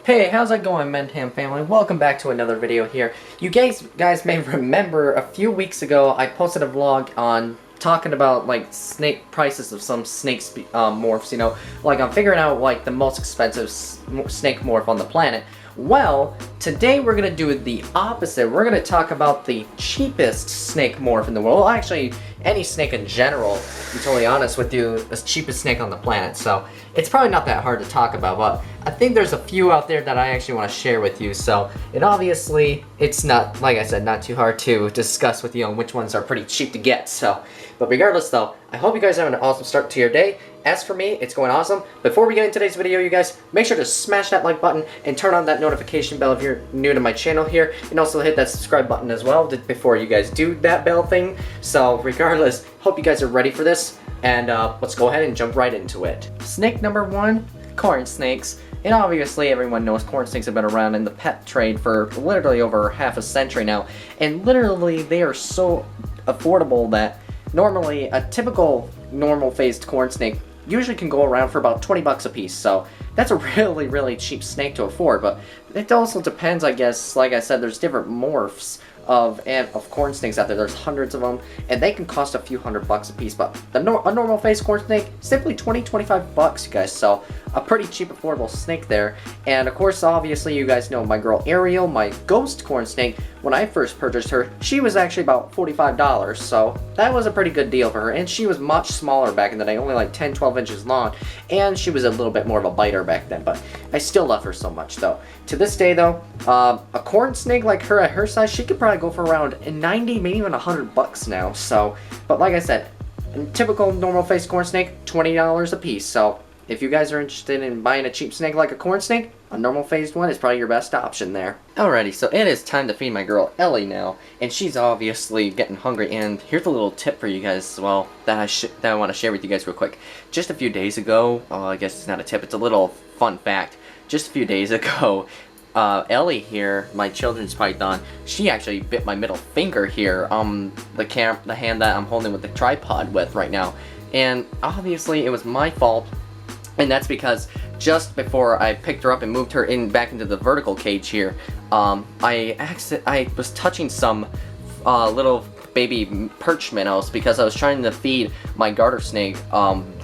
Hey, how's it going, Mendham family? Welcome back to another video here. You guys may remember a few weeks ago I posted a vlog on talking about like snake prices of some snake morphs, you know, like I'm figuring out like the most expensive snake morph on the planet. Well, today we're gonna do the opposite. We're gonna talk about the cheapest snake morph in the world. Well, actually, any snake in general, to be totally honest with you, the cheapest snake on the planet. So it's probably not that hard to talk about, but I think there's a few out there that I actually want to share with you. So it's not, like I said, not too hard to discuss with you on which ones are pretty cheap to get. So, but regardless though, I hope you guys have an awesome start to your day. As for me, it's going awesome. Before we get into today's video, you guys, make sure to smash that like button and turn on that notification bell if you're new to my channel here, and also hit that subscribe button as well before you guys do that bell thing. So regardless, hope you guys are ready for this, and let's go ahead and jump right into it. Snake number one, corn snakes. And obviously everyone knows corn snakes have been around in the pet trade for literally over half a century now, and literally they are so affordable that normally a typical normal phased corn snake usually can go around for about 20 bucks a piece. So that's a really cheap snake to afford, but it also depends, I guess. Like I said, there's different morphs of corn snakes out there. There's hundreds of them, and they can cost a few $100 a piece, but a normal face corn snake, simply 20-25 bucks, you guys. So a pretty cheap, affordable snake there. And of course, obviously, you guys know my girl Ariel, my ghost corn snake. When I first purchased her, she was actually about $45, so that was a pretty good deal for her. And she was much smaller back in the day, only like 10-12 inches long, and she was a little bit more of a biter back then, but I still love her so much though. To this day though, a corn snake like her at her size, she could probably go for around 90, maybe even $100 now. So, but like I said, a typical normal face corn snake, $20 a piece. So if you guys are interested in buying a cheap snake like a corn snake, a normal phased one is probably your best option there. Alrighty, so it is time to feed my girl Ellie now, and she's obviously getting hungry. And here's a little tip for you guys as well that I want to share with you guys real quick. Just a few days ago, I guess it's not a tip, it's a little fun fact. Just a few days ago, Ellie here, my children's python, she actually bit my middle finger here, the hand that I'm holding with the tripod with right now. And obviously it was my fault, and that's because just before I picked her up and moved her back into the vertical cage here, I was touching some little baby perch minnows because I was trying to feed my garter snake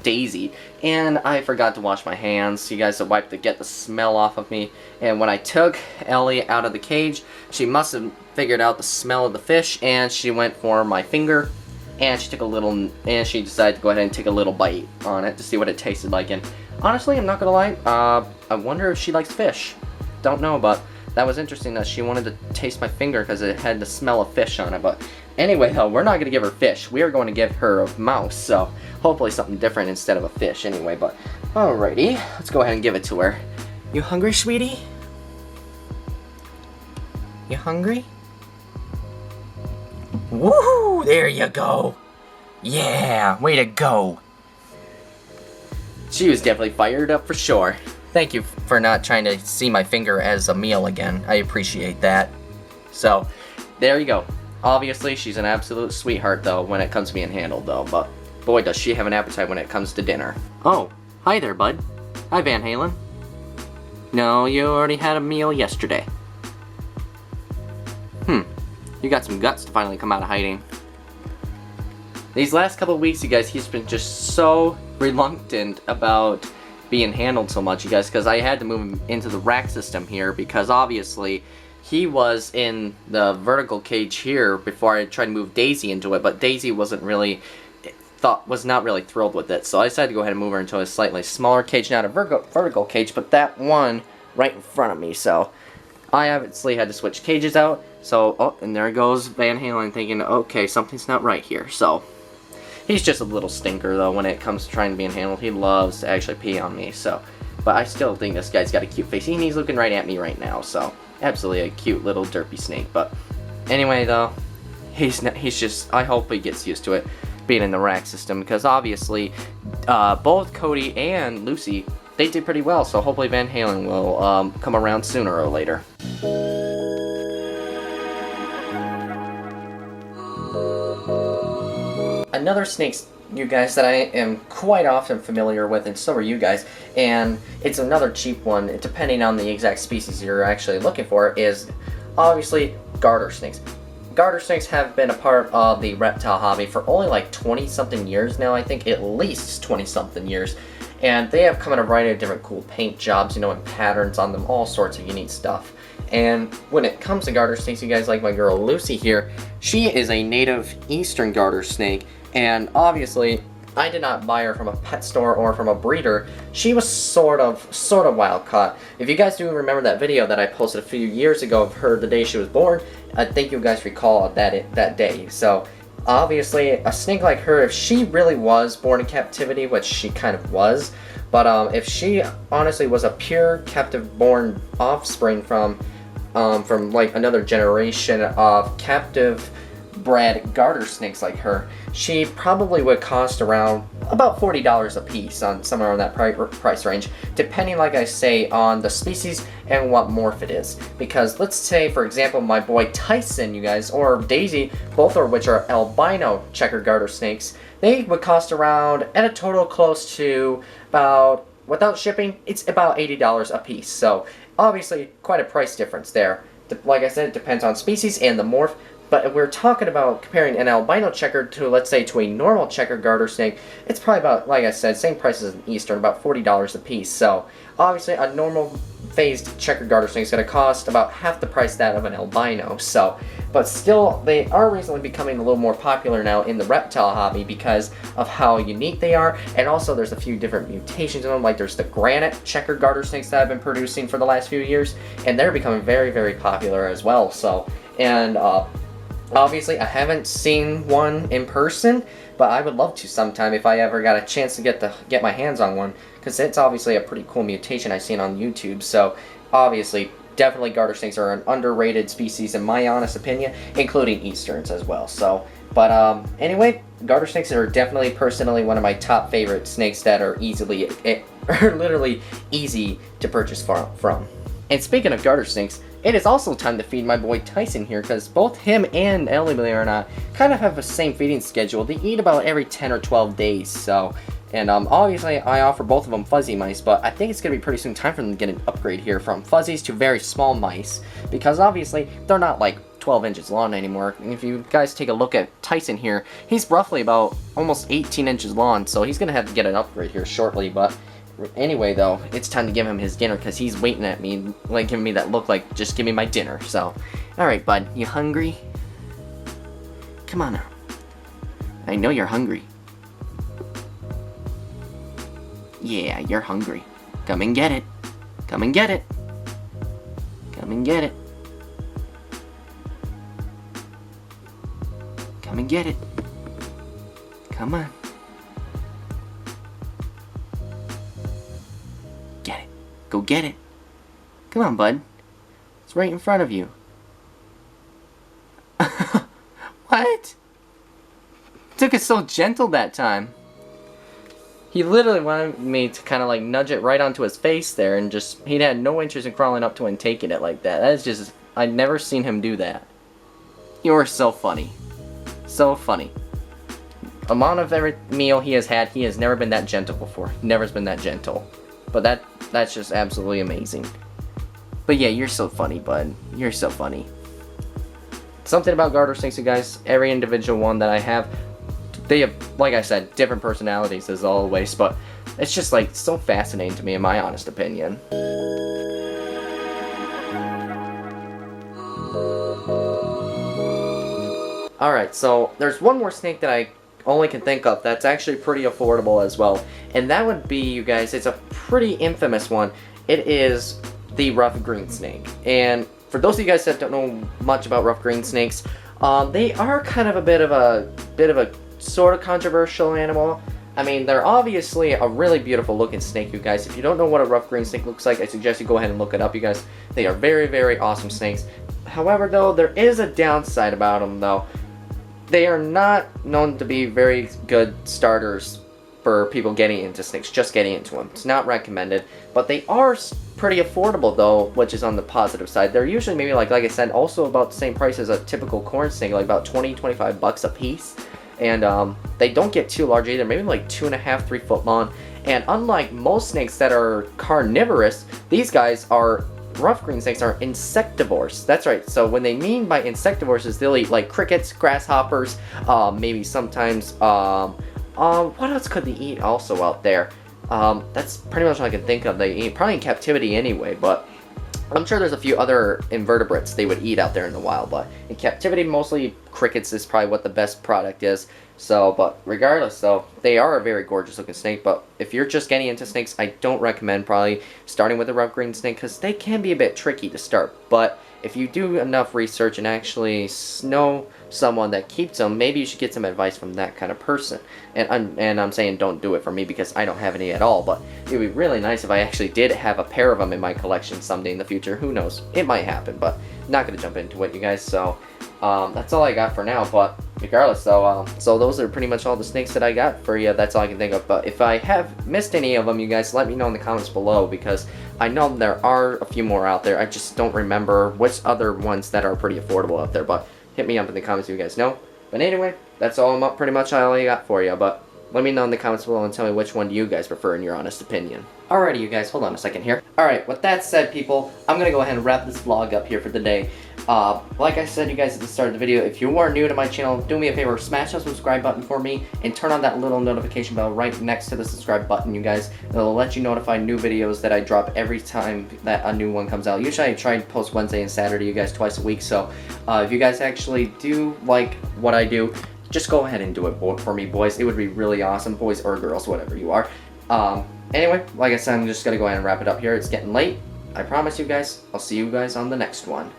Daisy, and I forgot to wash my hands. You guys to wipe to get the smell off of me. And when I took Ellie out of the cage, she must have figured out the smell of the fish, and she went for my finger, and she decided to go ahead and take a little bite on it to see what it tasted like. And honestly, I'm not gonna lie, I wonder if she likes fish. Don't know, but that was interesting that she wanted to taste my finger because it had the smell of fish on it. But anyway though, we're not gonna give her fish. We are going to give her a mouse, so hopefully something different instead of a fish anyway. But alrighty, let's go ahead and give it to her. You hungry, sweetie? You hungry? Woohoo! There you go! Yeah, way to go! She was definitely fired up for sure. Thank you for not trying to see my finger as a meal again. I appreciate that. So, there you go. Obviously, she's an absolute sweetheart though when it comes to being handled though, but boy does she have an appetite when it comes to dinner. Oh, hi there, bud. Hi, Van Halen. No, you already had a meal yesterday. You got some guts to finally come out of hiding. These last couple of weeks, you guys, he's been just so reluctant about being handled so much, you guys, because I had to move him into the rack system here because obviously he was in the vertical cage here before I tried to move Daisy into it, but Daisy was not really thrilled with it, so I decided to go ahead and move her into a slightly smaller cage, not a vertical cage, but that one right in front of me. So I obviously had to switch cages out. So, oh, and there goes Van Halen thinking, okay, something's not right here. So, he's just a little stinker, though, when it comes to trying to be handled. He loves to actually pee on me, so. But I still think this guy's got a cute face, and he's looking right at me right now, so. Absolutely a cute little derpy snake. But anyway, though, he's just, I hope he gets used to it, being in the rack system, because obviously, both Cody and Lucy, they did pretty well, so hopefully Van Halen will come around sooner or later. Another snake you guys, that I am quite often familiar with, and so are you guys, and it's another cheap one, depending on the exact species you're actually looking for, is obviously garter snakes. Garter snakes have been a part of the reptile hobby for only like 20-something years now, I think at least 20-something years. And they have come in a variety of different cool paint jobs, you know, and patterns on them, all sorts of unique stuff. And when it comes to garter snakes, you guys, like my girl Lucy here, she is a native eastern garter snake, and obviously I did not buy her from a pet store or from a breeder. She was sort of wild caught. If you guys do remember that video that I posted a few years ago of her the day she was born, I think you guys recall that day. So obviously a snake like her, if she really was born in captivity, which she kind of was, but if she honestly was a pure captive born offspring from like another generation of captive bred garter snakes like her, she probably would cost around about $40 a piece, on somewhere around that price range, depending, like I say, on the species and what morph it is. Because let's say, for example, my boy Tyson, you guys, or Daisy, both of which are albino checker garter snakes, they would cost around, at a total close to about, without shipping, it's about $80 a piece. So obviously quite a price difference there. Like I said, it depends on species and the morph. But if we're talking about comparing an albino checker to, let's say, to a normal checker garter snake, it's probably about, like I said, same price as an eastern, about $40 a piece. So obviously a normal phased checker garter snake is going to cost about half the price that of an albino. So, but still, they are recently becoming a little more popular now in the reptile hobby because of how unique they are, and also there's a few different mutations in them. Like there's the granite checker garter snakes that I've been producing for the last few years, and they're becoming very, very popular as well. So, and obviously, I haven't seen one in person, but I would love to sometime if I ever got a chance to get my hands on one, because it's obviously a pretty cool mutation I've seen on YouTube. So obviously, definitely garter snakes are an underrated species in my honest opinion, including easterns as well. So, but anyway, garter snakes are definitely personally one of my top favorite snakes that are literally easy to purchase from. And speaking of garter snakes, it is also time to feed my boy Tyson here, because both him and Ellie, believe it or not, kind of have the same feeding schedule. They eat about every 10 or 12 days, so, and obviously I offer both of them fuzzy mice, but I think it's going to be pretty soon time for them to get an upgrade here from fuzzies to very small mice, because obviously they're not like 12 inches long anymore. And if you guys take a look at Tyson here, he's roughly about almost 18 inches long, so he's going to have to get an upgrade here shortly. But anyway, though, it's time to give him his dinner, because he's waiting at me, like giving me that look like, just give me my dinner. So, alright, bud, you hungry? Come on now. I know you're hungry. Yeah, you're hungry. Come and get it. Come and get it. Come and get it. Come and get it. Come on. Get it. Go get it. Come on, bud. It's right in front of you. What? Took it so gentle that time. He literally wanted me to kind of like nudge it right onto his face there, and just, he had no interest in crawling up to it and taking it like that. That is just, I'd never seen him do that. You are so funny. So funny. Amount of every meal he has had, he has never been that gentle before. Never's been that gentle. But that's just absolutely amazing. But yeah, you're so funny, bud. You're so funny. Something about garter snakes, you guys, every individual one that I have, they have, like I said, different personalities as always, but it's just like so fascinating to me in my honest opinion. Alright, so there's one more snake that I only can think of that's actually pretty affordable as well, and that would be, you guys, it's a pretty infamous one. It is the rough green snake. And for those of you guys that don't know much about rough green snakes, they are kind of a bit of a sort of controversial animal. I mean, they're obviously a really beautiful looking snake, you guys. If you don't know what a rough green snake looks like, I suggest you go ahead and look it up, you guys. They are very, very awesome snakes. However, though, there is a downside about them, though. They are not known to be very good starters for people getting into snakes, just getting into them. It's not recommended, but they are pretty affordable, though, which is on the positive side. They're usually maybe like I said, also about the same price as a typical corn snake, like about 20-25 bucks a piece. and they don't get too large either, maybe like 2.5, 3 foot long. And unlike most snakes that are carnivorous, these guys are rough green snakes are insectivores. That's right. So when they mean by insectivores is they'll eat like crickets, grasshoppers, maybe sometimes what else could they eat also out there? That's pretty much all I can think of. They eat probably in captivity anyway, but I'm sure there's a few other invertebrates they would eat out there in the wild, but in captivity mostly crickets is probably what the best product is. So, but regardless, though, they are a very gorgeous looking snake. But if you're just getting into snakes, I don't recommend probably starting with a rough green snake because they can be a bit tricky to start. But if you do enough research and actually know someone that keeps them, maybe you should get some advice from that kind of person. And I'm saying don't do it for me because I don't have any at all. But it would be really nice if I actually did have a pair of them in my collection someday in the future. Who knows? It might happen, but I'm not going to jump into it, you guys. So that's all I got for now. But regardless, though, so those are pretty much all the snakes that I got for you. That's all I can think of. But if I have missed any of them, you guys let me know in the comments below because I know there are a few more out there. I just don't remember which other ones that are pretty affordable out there. But hit me up in the comments if you guys know. But anyway, that's all pretty much all I got for you. But let me know in the comments below and tell me which one you guys prefer in your honest opinion. Alrighty, you guys, hold on a second here. Alright, with that said, people, I'm going to go ahead and wrap this vlog up here for the day. Like I said, you guys, at the start of the video, if you are new to my channel, do me a favor, smash that subscribe button for me, and turn on that little notification bell right next to the subscribe button, you guys. It'll let you notify new videos that I drop every time that a new one comes out. Usually I try and post Wednesday and Saturday, you guys, twice a week, so if you guys actually do like what I do, just go ahead and do it for me, boys. It would be really awesome, boys or girls, whatever you are. Anyway, like I said, I'm just going to go ahead and wrap it up here. It's getting late. I promise you guys, I'll see you guys on the next one.